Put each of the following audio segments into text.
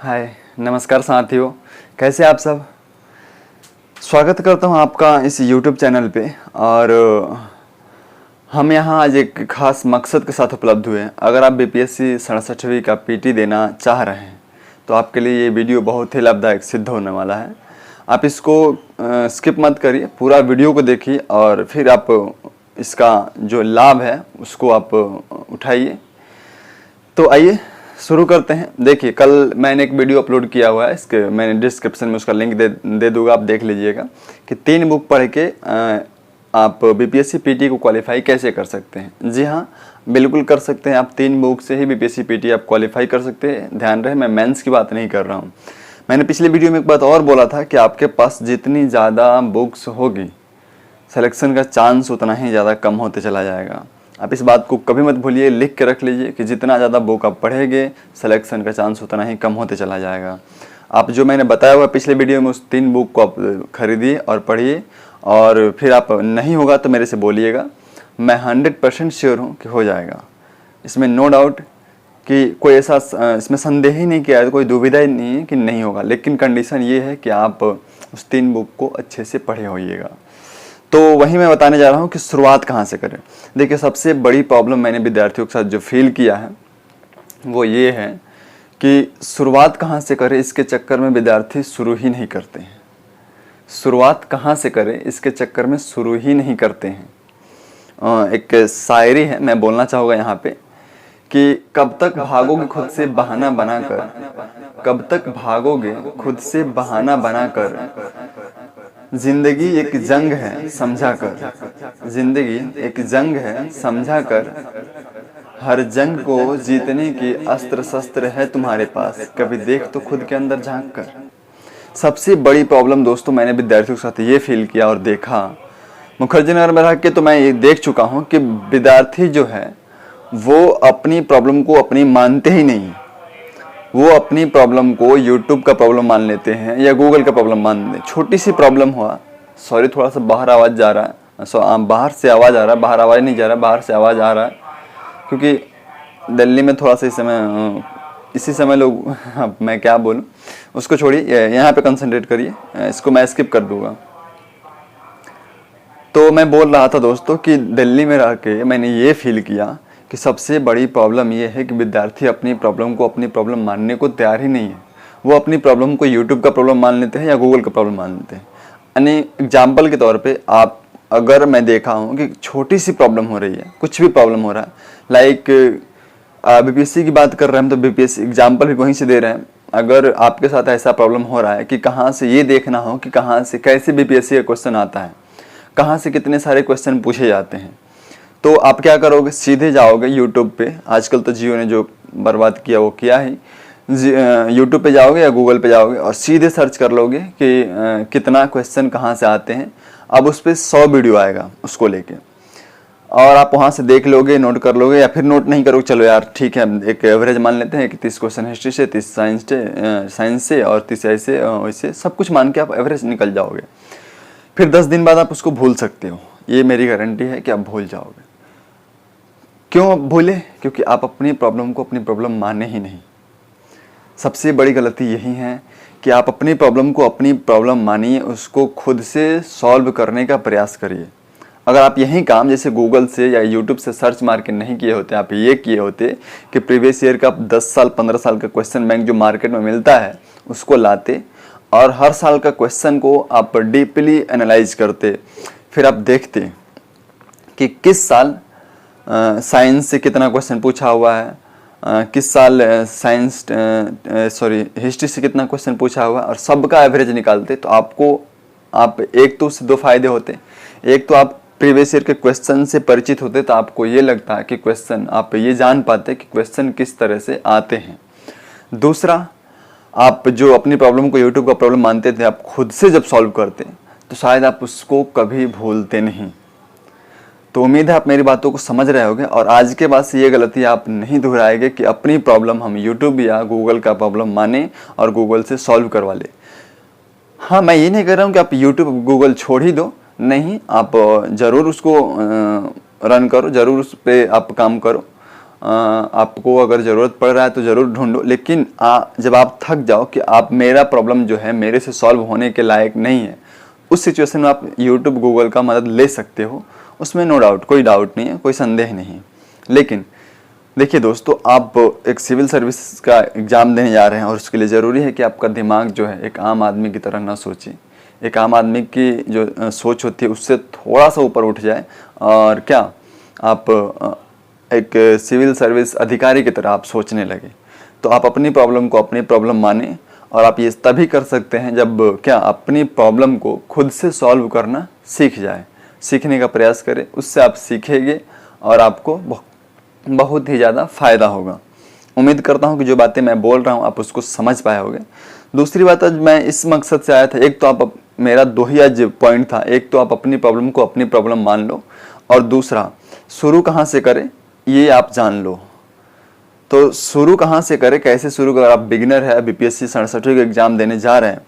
हाय, नमस्कार साथियों, कैसे आप सब। स्वागत करता हूं आपका इस YouTube चैनल पे। और हम यहां आज एक खास मकसद के साथ उपलब्ध हुए हैं। अगर आप BPSC 67वीं का PT देना चाह रहे हैं तो आपके लिए ये वीडियो बहुत ही लाभदायक सिद्ध होने वाला है। आप इसको स्किप मत करिए, पूरा वीडियो को देखिए और फिर आप इसका जो लाभ है उसको आप उठाइए। तो आइए शुरू करते हैं। देखिए, कल मैंने एक वीडियो अपलोड किया हुआ है, इसके मैंने डिस्क्रिप्शन में उसका लिंक दे दूंगा, आप देख लीजिएगा कि 3 बुक पढ़ के आप BPSC PT को क्वालिफाई कैसे कर सकते हैं। जी हाँ, बिल्कुल कर सकते हैं। आप 3 बुक से ही BPSC PT आप क्वालिफाई कर सकते हैं। ध्यान रहे, मैं मेंस की बात नहीं कर रहा हूँ। मैंने पिछले वीडियो में एक बात और बोला था कि आपके पास जितनी ज़्यादा बुक्स होगी, सिलेक्शन का चांस उतना ही ज़्यादा कम होते चला जाएगा। आप इस बात को कभी मत भूलिए, लिख के रख लीजिए कि जितना ज़्यादा बुक आप पढ़ेंगे, सिलेक्शन का चांस उतना ही कम होते चला जाएगा। आप जो मैंने बताया हुआ पिछले वीडियो में, उस 3 बुक को आप खरीदिए और पढ़िए, और फिर आप नहीं होगा तो मेरे से बोलिएगा। मैं 100% श्योर हूँ कि हो जाएगा। इसमें नो डाउट कि कोई ऐसा इसमें संदेह ही नहीं किया है, कोई दुविधा ही नहीं है कि नहीं होगा। लेकिन कंडीशन ये है कि आप उस 3 बुक को अच्छे से पढ़े होइएगा। तो वही मैं बताने जा रहा हूँ कि शुरुआत कहाँ से करें। देखिए, सबसे बड़ी प्रॉब्लम मैंने विद्यार्थियों के साथ जो फील किया है वो ये है कि शुरुआत कहाँ से करें, इसके चक्कर में विद्यार्थी शुरू ही नहीं करते हैं। शुरुआत कहाँ से करें, इसके चक्कर में शुरू ही नहीं करते हैं। एक शायरी है, मैं बोलना चाहूँगा यहाँ पे कि कब तक भागोगे खुद से बहाना बनाकर, कब तक भागोगे खुद से बहाना बनाकर, जिंदगी एक जंग है समझा कर, जिंदगी एक जंग है समझा कर, हर जंग को जीतने की अस्त्र शस्त्र है तुम्हारे पास, कभी देख तो खुद के अंदर झांक कर। सबसे बड़ी प्रॉब्लम दोस्तों मैंने विद्यार्थियों के साथ ये फील किया और देखा, मुखर्जी नगर में रह के तो मैं ये देख चुका हूँ कि विद्यार्थी जो है वो अपनी प्रॉब्लम को अपनी मानते ही नहीं। वो अपनी प्रॉब्लम को YouTube का प्रॉब्लम मान लेते हैं या गूगल का प्रॉब्लम मान लेते हैं। छोटी सी प्रॉब्लम हुआ, सॉरी थोड़ा सा बाहर आवाज़ जा रहा है, बाहर से आवाज़ आ रहा है, बाहर आवाज़ नहीं जा रहा, बाहर से आवाज़ आ रहा है, क्योंकि दिल्ली में थोड़ा सा इसी समय लोग अब मैं क्या बोलूँ, उसको छोड़िए, यहाँ पे कंसंट्रेट करिए, इसको मैं स्किप कर दूँगा। तो मैं बोल रहा था दोस्तों कि दिल्ली में रह के मैंने ये फील किया कि सबसे बड़ी प्रॉब्लम ये है कि विद्यार्थी अपनी प्रॉब्लम को अपनी प्रॉब्लम मानने को तैयार ही नहीं है। वो अपनी प्रॉब्लम को YouTube का प्रॉब्लम मान लेते हैं या गूगल का प्रॉब्लम मान लेते हैं। यानी एग्जाम्पल के तौर पे आप, अगर मैं देखा हूँ कि छोटी सी प्रॉब्लम हो रही है, कुछ भी प्रॉब्लम हो रहा है, लाइक BPSC की बात कर रहे हैं हम तो BPSC एग्जाम्पल भी वहीं से दे रहे हैं। अगर आपके साथ ऐसा प्रॉब्लम हो रहा है कि कहाँ से ये देखना हो कि कहाँ से कैसे BPSC का क्वेश्चन आता है, कहाँ से कितने सारे क्वेश्चन पूछे जाते हैं, तो आप क्या करोगे, सीधे जाओगे YouTube पे। आजकल तो जियो ने जो बर्बाद किया वो किया ही, YouTube पे जाओगे या गूगल पे जाओगे और सीधे सर्च कर लोगे कि कितना क्वेश्चन कहाँ से आते हैं। अब उस पर 100 वीडियो आएगा उसको लेके, और आप वहाँ से देख लोगे, नोट कर लोगे, या फिर नोट नहीं करोगे, चलो यार ठीक है, एक एवरेज मान लेते हैं कि 30 क्वेश्चन हिस्ट्री से, 30 साइंस से और 30 ऐसे वैसे सब कुछ मान के आप एवरेज निकल जाओगे। फिर 10 दिन बाद आप उसको भूल सकते हो, ये मेरी गारंटी है कि आप भूल जाओगे। क्यों भूले? क्योंकि आप अपनी प्रॉब्लम को अपनी प्रॉब्लम माने ही नहीं। सबसे बड़ी गलती यही है कि आप अपनी प्रॉब्लम को अपनी प्रॉब्लम मानिए, उसको खुद से सॉल्व करने का प्रयास करिए। अगर आप यही काम जैसे गूगल से या YouTube से सर्च मार के नहीं किए होते, आप ये किए होते कि प्रीवियस ईयर का 10 साल 15 साल का क्वेश्चन बैंक जो मार्केट में मिलता है उसको लाते और हर साल का क्वेश्चन को आप डीपली एनालाइज करते, फिर आप देखते कि किस साल साइंस से कितना क्वेश्चन पूछा हुआ है, किस साल हिस्ट्री से कितना क्वेश्चन पूछा हुआ है, और सबका एवरेज निकालते, तो आप एक तो उससे 2 फायदे होते। एक तो आप प्रीवियस ईयर के क्वेश्चन से परिचित होते, तो आपको ये लगता है कि क्वेश्चन, आप ये जान पाते कि क्वेश्चन किस तरह से आते हैं। दूसरा, आप जो अपनी प्रॉब्लम को YouTube का प्रॉब्लम मानते थे, आप खुद से जब सॉल्व करते तो शायद आप उसको कभी भूलते नहीं। तो उम्मीद है आप मेरी बातों को समझ रहे होंगे और आज के बाद से ये गलती आप नहीं दोहराएंगे कि अपनी प्रॉब्लम हम YouTube या गूगल का प्रॉब्लम माने और गूगल से सॉल्व करवा ले। हाँ, मैं ये नहीं कह रहा हूँ कि आप YouTube गूगल छोड़ ही दो, नहीं, आप ज़रूर उसको रन करो, ज़रूर उस पर आप काम करो, आपको अगर ज़रूरत पड़ रहा है तो ज़रूर ढूंढो, लेकिन जब आप थक जाओ कि आप मेरा प्रॉब्लम जो है मेरे से सॉल्व होने के लायक नहीं है, उस सिचुएशन में आप यूट्यूब गूगल का मदद ले सकते हो, उसमें नो डाउट, कोई डाउट नहीं है, कोई संदेह नहीं है। लेकिन देखिए दोस्तों, आप एक सिविल सर्विस का एग्ज़ाम देने जा रहे हैं और उसके लिए ज़रूरी है कि आपका दिमाग जो है एक आम आदमी की तरह ना सोचे, एक आम आदमी की जो सोच होती है उससे थोड़ा सा ऊपर उठ जाए और क्या आप एक सिविल सर्विस अधिकारी की तरह आप सोचने लगे। तो आप अपनी प्रॉब्लम को अपनी प्रॉब्लम माने, और आप ये तभी कर सकते हैं जब क्या अपनी प्रॉब्लम को खुद से सॉल्व करना सीख जाए, सीखने का प्रयास करें, उससे आप सीखेंगे और आपको बहुत ही ज़्यादा फ़ायदा होगा। उम्मीद करता हूँ कि जो बातें मैं बोल रहा हूँ आप उसको समझ पाए होंगे। दूसरी बात, आज मैं इस मकसद से आया था, एक तो आप मेरा दो ही आज पॉइंट था, एक तो आप अपनी प्रॉब्लम को अपनी प्रॉब्लम मान लो, और दूसरा शुरू कहाँ से करें ये आप जान लो। तो शुरू कहाँ से करें, कैसे शुरू करें? आप बिगिनर है, बीपीएससी 67 का एग्ज़ाम देने जा रहे हैं,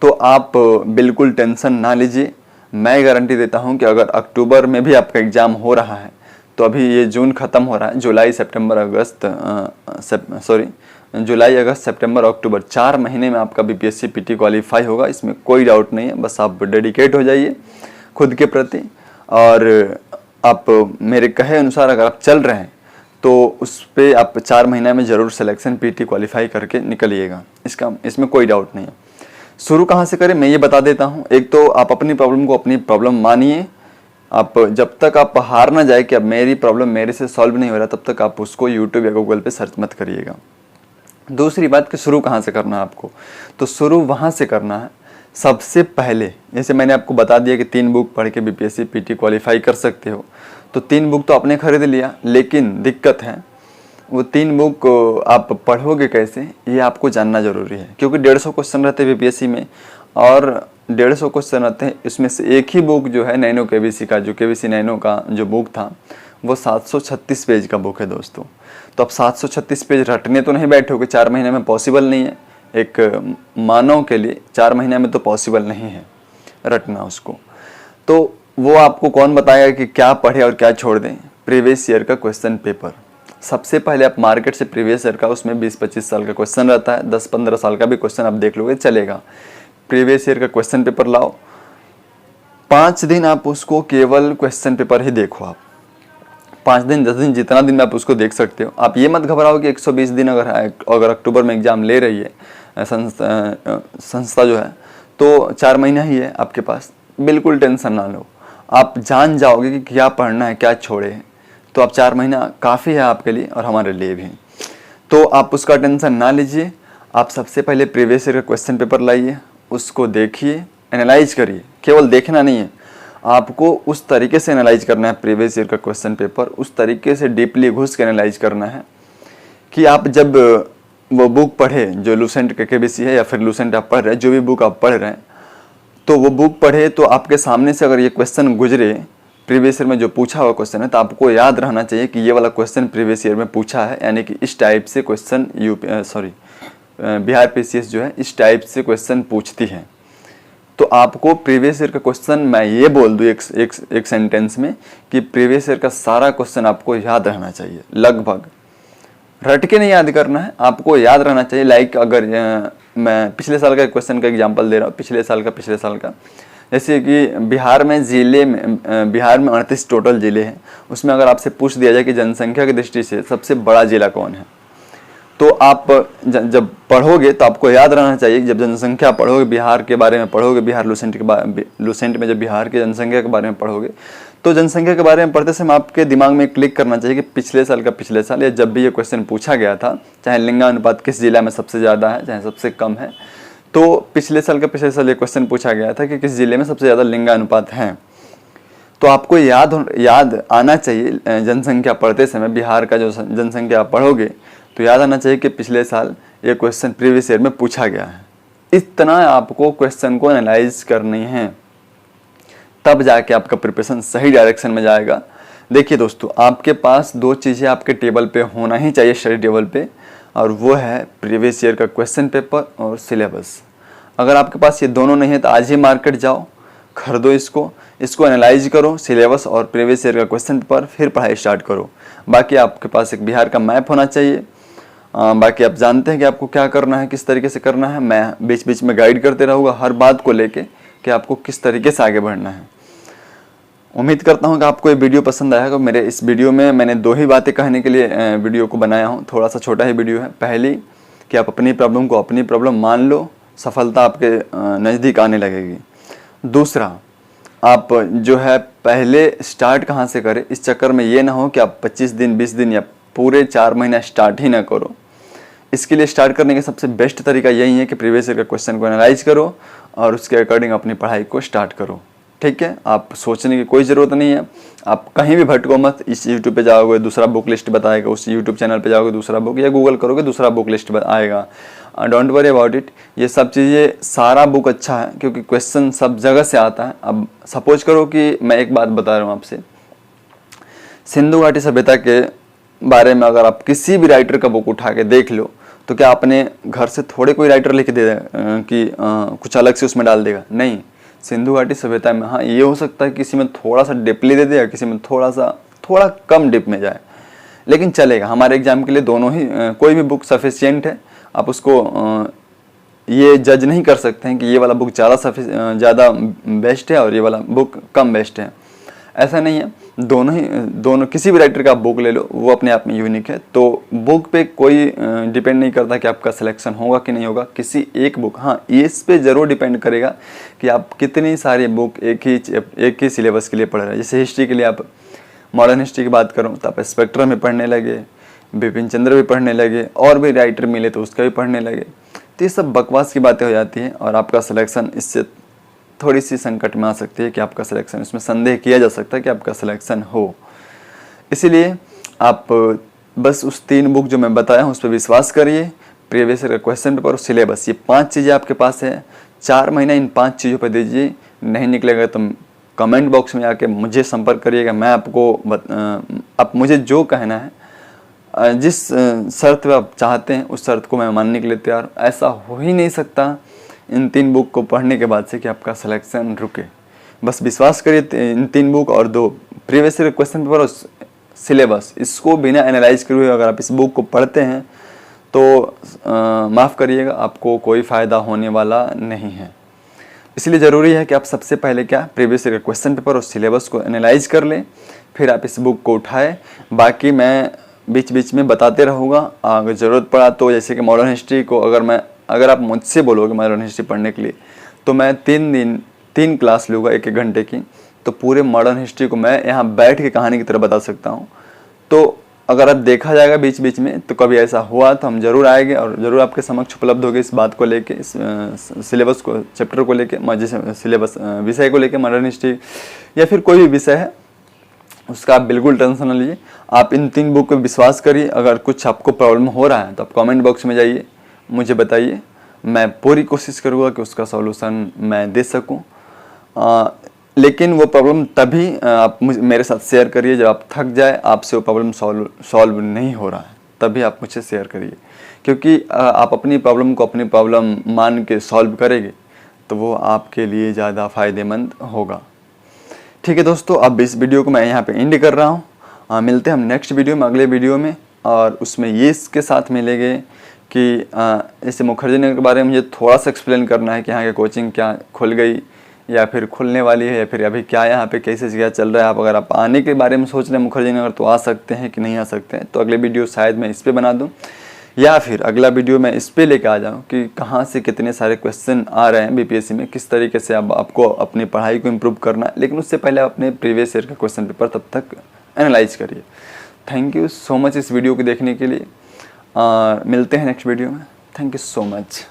तो आप बिल्कुल टेंशन ना लीजिए। मैं गारंटी देता हूँ कि अगर अक्टूबर में भी आपका एग्ज़ाम हो रहा है, तो अभी ये जून ख़त्म हो रहा है, जुलाई अगस्त सितंबर अक्टूबर 4 महीने में आपका बीपीएससी पीटी क्वालिफाई होगा, इसमें कोई डाउट नहीं है। बस आप डेडिकेट हो जाइए खुद के प्रति, और आप मेरे कहे अनुसार अगर आप चल रहे हैं तो उस पर आप 4 महीने में ज़रूर सिलेक्शन पीटी क्वालिफाई करके निकलिएगा, इसमें कोई डाउट नहीं है। शुरू कहाँ से करें मैं ये बता देता हूँ। एक तो आप अपनी प्रॉब्लम को अपनी प्रॉब्लम मानिए। आप जब तक आप हार ना जाए कि अब मेरी प्रॉब्लम मेरे से सॉल्व नहीं हो रहा, तब तक आप उसको यूट्यूब या गूगल पे सर्च मत करिएगा। दूसरी बात कि शुरू कहाँ से करना है आपको, तो शुरू वहाँ से करना है सबसे पहले, जैसे मैंने आपको बता दिया कि 3 बुक पढ़ के बीपीएससी पीटी क्वालिफाई कर सकते हो, तो 3 बुक तो आपने खरीद लिया, लेकिन दिक्कत है वो 3 बुक आप पढ़ोगे कैसे ये आपको जानना ज़रूरी है, क्योंकि 150 क्वेश्चन रहते हैं बीपीएससी में, और 150 क्वेश्चन रहते हैं, इसमें से एक ही बुक जो है नैनो केबीसी का, जो केबीसी नैनो का जो बुक था वो 736 पेज का बुक है दोस्तों। तो अब 736 पेज रटने तो नहीं बैठोगे, 4 महीने में पॉसिबल नहीं है, एक मानव के लिए 4 महीने में तो पॉसिबल नहीं है रटना उसको। तो वो आपको कौन बताएगा कि क्या पढ़े और क्या छोड़ दें? प्रीवियस ईयर का क्वेश्चन पेपर सबसे पहले आप मार्केट से प्रीवियस ईयर का, उसमें 20-25 साल का क्वेश्चन रहता है, 10-15 साल का भी क्वेश्चन आप देख लोगे चलेगा। प्रीवियस ईयर का क्वेश्चन पेपर लाओ, 5 दिन आप उसको केवल क्वेश्चन पेपर ही देखो। आप 5 दिन 10 दिन जितना दिन में आप उसको देख सकते हो। आप ये मत घबराओ कि 120 दिन अगर अक्टूबर में एग्ज़ाम ले रही है संस्था जो है, तो 4 महीना ही है आपके पास, बिल्कुल टेंशन ना लो। आप जान जाओगे कि क्या पढ़ना है क्या छोड़े है, तो आप 4 महीना काफ़ी है आपके लिए और हमारे लिए भी। तो आप उसका टेंशन ना लीजिए। आप सबसे पहले प्रीवियस ईयर का क्वेश्चन पेपर लाइए, उसको देखिए, एनालाइज करिए। केवल देखना नहीं है, आपको उस तरीके से एनालाइज करना है प्रीवियस ईयर का क्वेश्चन पेपर, उस तरीके से डीपली घुस के एनालाइज करना है कि आप जब वो बुक पढ़े जो लूसेंट के केबीसी है, या फिर लूसेंट आप पढ़ रहे हैं, जो भी बुक आप पढ़ रहे हैं, तो वो बुक पढ़े तो आपके सामने से अगर ये क्वेश्चन गुजरे, प्रीवियस ईयर में जो पूछा हुआ क्वेश्चन है, तो आपको याद रहना चाहिए कि ये वाला क्वेश्चन प्रीवियस ईयर में पूछा है, यानी कि इस टाइप से क्वेश्चन बिहार पीसीएस जो है इस टाइप से क्वेश्चन पूछती है। तो आपको प्रीवियस ईयर का क्वेश्चन, मैं ये बोल दूँ एक सेंटेंस में, कि प्रीवियस ईयर का सारा क्वेश्चन आपको याद रहना चाहिए, लगभग। रट के नहीं याद करना है, आपको याद रहना चाहिए। लाइक अगर मैं पिछले साल का क्वेश्चन का एग्जांपल दे रहा हूँ, पिछले साल का जैसे कि बिहार में 38 टोटल ज़िले हैं, उसमें अगर आपसे पूछ दिया जाए कि जनसंख्या की दृष्टि से सबसे बड़ा ज़िला कौन है, तो आप जब पढ़ोगे तो आपको याद रहना चाहिए, जब जनसंख्या पढ़ोगे, बिहार के बारे में पढ़ोगे, बिहार लूसेंट में जब बिहार की जनसंख्या के बारे में पढ़ोगे, तो जनसंख्या के बारे में पढ़ते समय आपके दिमाग में क्लिक करना चाहिए कि पिछले साल या जब भी ये क्वेश्चन पूछा गया था, चाहे लिंगानुपात किस जिला में सबसे ज़्यादा है चाहे सबसे कम है, तो पिछले साल ये क्वेश्चन पूछा गया था कि किस जिले में सबसे ज़्यादा लिंगानुपात है। तो आपको याद आना चाहिए जनसंख्या पढ़ते समय, बिहार का जो जनसंख्या पढ़ोगे तो याद आना चाहिए कि पिछले साल ये क्वेश्चन प्रीवियस ईयर में पूछा गया है। इतना आपको क्वेश्चन को एनालाइज करनी है, तब जाके आपका प्रिपरेशन सही डायरेक्शन में जाएगा। देखिए दोस्तों, आपके पास 2 चीज़ें आपके टेबल पे होना ही चाहिए, स्टडी टेबल पे, और वो है प्रीवियस ईयर का क्वेश्चन पेपर और सिलेबस। अगर आपके पास ये दोनों नहीं है तो आज ही मार्केट जाओ, खरीदो इसको एनालाइज करो, सिलेबस और प्रीवियस ईयर का क्वेश्चन पेपर, फिर पढ़ाई स्टार्ट करो। बाकी आपके पास एक बिहार का मैप होना चाहिए। बाकी आप जानते हैं कि आपको क्या करना है, किस तरीके से करना है। मैं बीच बीच में गाइड करते रहूँगा हर बात को लेके कि आपको किस तरीके से आगे बढ़ना है। उम्मीद करता हूँ कि आपको ये वीडियो पसंद आएगा। मेरे इस वीडियो में मैंने 2 ही बातें कहने के लिए वीडियो को बनाया हूँ। थोड़ा सा छोटा ही वीडियो है। पहली कि आप अपनी प्रॉब्लम को अपनी प्रॉब्लम मान लो, सफलता आपके नज़दीक आने लगेगी। दूसरा, आप जो है पहले स्टार्ट कहाँ से करें, इस चक्कर में ये ना हो कि आप 25 दिन 20 दिन या पूरे 4 महीना स्टार्ट ही ना करो। इसके लिए स्टार्ट करने का सबसे बेस्ट तरीका यही है कि प्रीवियस ईयर का क्वेश्चन को एनालाइज करो और उसके अकॉर्डिंग अपनी पढ़ाई को स्टार्ट करो। ठीक है, आप सोचने की कोई ज़रूरत नहीं है। आप कहीं भी भटको मत। इस यूट्यूब पे जाओगे दूसरा बुक लिस्ट बताएगा, उस यूट्यूब चैनल पे जाओगे दूसरा बुक, या गूगल करोगे दूसरा बुक लिस्ट आएगा। Don't worry about it. ये सब चीज़ें, सारा बुक अच्छा है क्योंकि क्वेश्चन सब जगह से आता है। अब सपोज करो कि मैं एक बात बता रहा हूँ आपसे, सिंधु घाटी सभ्यता के बारे में अगर आप किसी भी राइटर का बुक उठा के देख लो तो क्या अपने घर से थोड़े कोई राइटर लिख दे कि कुछ अलग से उसमें डाल देगा? नहीं। सिंधु घाटी सभ्यता में हाँ ये हो सकता है किसी में थोड़ा सा डिपली दे देगा, किसी में थोड़ा कम डिप में जाए, लेकिन चलेगा। हमारे एग्जाम के लिए दोनों ही कोई भी बुक सफिशिएंट है। आप उसको ये जज नहीं कर सकते हैं कि ये वाला बुक ज़्यादा बेस्ट है और ये वाला बुक कम बेस्ट है। ऐसा नहीं है। दोनों किसी भी राइटर का आप बुक ले लो, वो अपने आप में यूनिक है। तो बुक पे कोई डिपेंड नहीं करता कि आपका सिलेक्शन होगा कि नहीं होगा। किसी एक बुक, हाँ इस पे ज़रूर डिपेंड करेगा कि आप कितनी सारी बुक एक ही सिलेबस के लिए पढ़ रहे हैं। जैसे हिस्ट्री के लिए आप मॉडर्न हिस्ट्री की बात करूँ तो आप स्पेक्ट्रम में पढ़ने लगे, बिपिन चंद्र भी पढ़ने लगे, और भी राइटर मिले तो उसका भी पढ़ने लगे। तो ये सब बकवास की बातें हो जाती हैं और आपका सिलेक्शन इससे थोड़ी सी संकट में आ सकती है कि आपका सिलेक्शन, इसमें संदेह किया जा सकता है कि आपका सिलेक्शन हो। इसीलिए आप बस उस 3 बुक जो मैं बताया हूँ उस पर विश्वास करिए। प्रीवियस ईयर का क्वेश्चन पेपर और सिलेबस, ये 5 चीज़ें आपके पास है। 4 महीना इन 5 चीज़ों पर दीजिए। नहीं निकलेगा तो कमेंट बॉक्स में आके मुझे संपर्क करिएगा। मैं आपको आप मुझे जो कहना है, जिस शर्त पे आप चाहते हैं उस शर्त को मैं मानने के लिए तैयार। ऐसा हो ही नहीं सकता इन 3 बुक को पढ़ने के बाद से कि आपका सिलेक्शन रुके। बस विश्वास करिए, इन 3 बुक और 2 प्रीवियस ईयर क्वेश्चन पेपर और सिलेबस, इसको बिना एनालाइज किए हुए अगर आप इस बुक को पढ़ते हैं तो माफ़ करिएगा, आपको कोई फ़ायदा होने वाला नहीं है। इसलिए ज़रूरी है कि आप सबसे पहले क्या, प्रीवियस ईयर का क्वेश्चन पेपर और सिलेबस को एनालाइज कर लें, फिर आप इस बुक को उठाएं। बाकी मैं बीच बीच में बताते रहूँगा। अगर ज़रूरत पड़ा तो, जैसे कि मॉडर्न हिस्ट्री को अगर आप मुझसे बोलोगे मॉडर्न हिस्ट्री पढ़ने के लिए तो मैं 3 क्लास लूँगा 1-1 घंटे की। तो पूरे मॉडर्न हिस्ट्री को मैं यहाँ बैठ के कहानी की तरह बता सकता हूँ। तो अगर अब देखा जाएगा बीच बीच में तो कभी ऐसा हुआ तो हम ज़रूर आएंगे और ज़रूर आपके समक्ष उपलब्ध होगी इस बात को लेके, इस सिलेबस को, चैप्टर को लेके, जैसे सिलेबस विषय को लेके, मॉडर्न हिस्ट्री या फिर कोई भी विषय है उसका आप बिल्कुल टेंशन न लीजिए। आप इन 3 बुक पर विश्वास करिए। अगर कुछ आपको प्रॉब्लम हो रहा है तो आप कमेंट बॉक्स में जाइए, मुझे बताइए। मैं पूरी कोशिश करूँगा कि उसका सॉल्यूशन मैं दे सकूँ। लेकिन वो प्रॉब्लम तभी आप मेरे साथ शेयर करिए जब आप थक जाए, आपसे वो प्रॉब्लम सॉल्व नहीं हो रहा है, तभी आप मुझे शेयर करिए। क्योंकि आप अपनी प्रॉब्लम को अपनी प्रॉब्लम मान के सॉल्व करेंगे तो वो आपके लिए ज़्यादा फ़ायदेमंद होगा। ठीक है दोस्तों, अब इस वीडियो को मैं यहाँ पे एंड कर रहा हूँ। मिलते हैं हम नेक्स्ट वीडियो में, अगले वीडियो में, और उसमें ये इसके साथ मिलेंगे कि जैसे मुखर्जी नगर के बारे में मुझे थोड़ा सा एक्सप्लेन करना है कि यहाँ की कोचिंग क्या खुल गई या फिर खुलने वाली है, या फिर अभी क्या यहाँ पे कैसे क्या चल रहा है। आप अगर आप आने के बारे में सोच रहे हैं मुखर्जी नगर तो आ सकते हैं कि नहीं आ सकते हैं। तो अगले वीडियो शायद मैं इस पर बना दूँ, या फिर अगला वीडियो मैं इस पर लेके आ जाऊँ कि कहाँ से कितने सारे क्वेश्चन आ रहे हैं बीपीएससी में, किस तरीके से आपको अपनी पढ़ाई को इम्प्रूव करना है। लेकिन उससे पहले अपने प्रीवियस ईयर का क्वेश्चन पेपर तब तक एनालाइज करिए। थैंक यू सो मच इस वीडियो को देखने के लिए। मिलते हैं नेक्स्ट वीडियो में। Thank you so much.